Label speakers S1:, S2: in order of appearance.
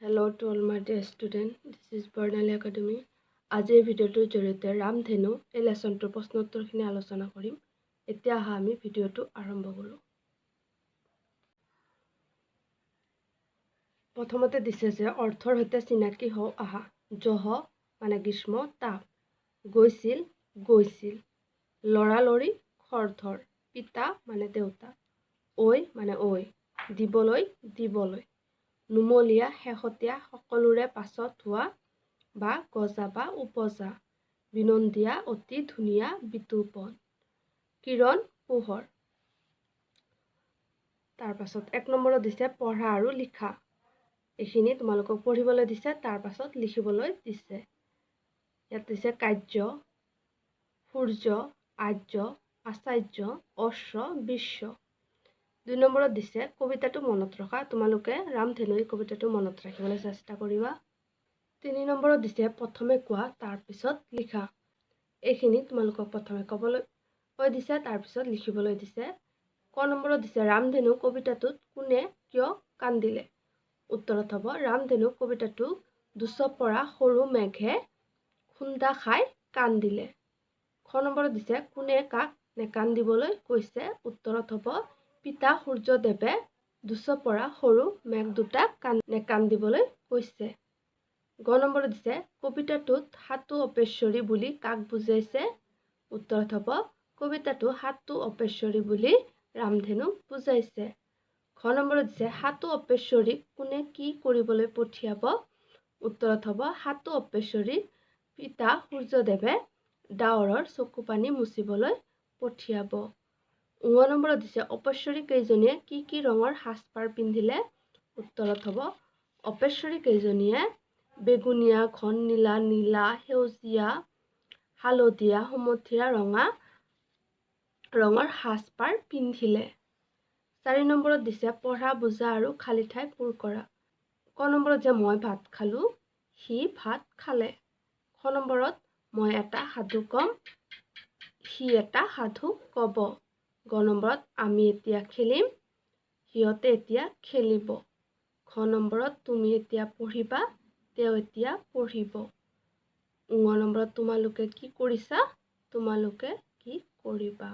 S1: Hello to all my dear students. This is Barnali Academy. আজিৰ ভিডিঅ'টোৰ জৰিয়তে ৰামধেনু এই লেসনটোৰ প্ৰশ্ন উত্তৰখিনি আলোচনা কৰিম। এতিয়া আমি ভিডিঅ'টো আৰম্ভ কৰোঁ। প্ৰথমতে দিছে যে অৰ্থৰ সৈতে চিনাকি হও আহা। জহ মানে গ্ৰীষ্ম, তাপ, গৈছিল গৈছিল, লৰালৰি খৰধৰ, পিতা মানে দেউতা, ঐ মানে ঐ, দিবলৈ দিবলৈ, নুমলীয়া শেহতীয়া সকলোৰে পাছত হোৱা বা গজা বা উপজা, বিনন্দীয়া অতি ধুনীয়া বিতোপন, কিৰণ পোহৰ। তাৰ পাছত 1 নম্বৰত দিছে পঢ়া আৰু লিখা। এইখিনি তোমালোকক পঢ়িবলৈ দিছে, তাৰ পাছত লিখিবলৈ দিছে। ইয়াত দিছে কাৰ্য, সূৰ্য, আৰ্য, আচাৰ্য, অশ্ব, বিশ্ব। 2 নম্বৰত দিছে কবিতাটো মনত ৰখা। তোমালোকে ৰামধেনু কবিতাটো মনত ৰাখিবলৈ চেষ্টা কৰিবা। 3 নম্বৰত দিছে প্ৰথমে কোৱা তাৰ পিছত লিখা। এইখিনি তোমালোকক প্ৰথমে ক'বলৈ দিছে, তাৰ পিছত লিখিবলৈ দিছে। ক নম্বৰত দিছে ৰামধেনু কবিতাটোত কোনে কিয় কান্দিলে। উত্তৰত হ'ব ৰামধেনু কবিতাটো দুচৰ পৰা সৰু মেঘে খুন্দা খাই কান্দিলে। খ নম্বৰত দিছে কোনে কাক নেকান্দিবলৈ কৈছে। উত্তৰত হ'ব পিতা সূৰ্যদেৱে দুচৰ পৰা সৰু মেঘ দুটাক নেকান্দিবলৈ কৈছে। গ নম্বৰত দিছে কবিতাটোত সাতু অপেশ্বৰী বুলি কাক বুজাইছে। উত্তৰত হ'ব কবিতাটো সাতু অপেশ্বৰী বুলি ৰামধেনুক বুজাইছে। ঘ নম্বৰত দিছে সাতু অপেশ্বৰীক কোনে কি কৰিবলৈ পঠিয়াব। উত্তৰত হ'ব সাতু অপেশ্বৰীক পিতা সূৰ্যদেৱে ডাৱৰৰ চকু পানী মুচিবলৈ পঠিয়াব। 9 নম্বৰত দিছে অপেশ্বৰী কেইজনীয়ে কি কি ৰঙৰ সাজপাৰ পিন্ধিলে। উত্তৰত হ'ব অপেশ্বৰী কেইজনীয়ে বেগুনীয়া, ঘন নীলা, নীলা, সেউজীয়া, হালধীয়া, সুমথিৰা ৰঙা ৰঙৰ সাজপাৰ পিন্ধিলে। 4 নম্বৰত দিছে পঢ়া, বুজা আৰু খালী ঠাই পূৰ কৰা। ক নম্বৰত যে মই ভাত খালো, সি ভাত খালে। খ নম্বৰত মই এটা সাধু কম, সি এটা সাধু কব। গ নম্বৰত আমি এতিয়া খেলিম, সিহঁতে এতিয়া খেলিব। ঘ নম্বৰত তুমি এতিয়া পঢ়িবা, তেওঁ এতিয়া পঢ়িব। ঙ নম্বৰত তোমালোকে কি কৰিছা, তোমালোকে কি কৰিবা।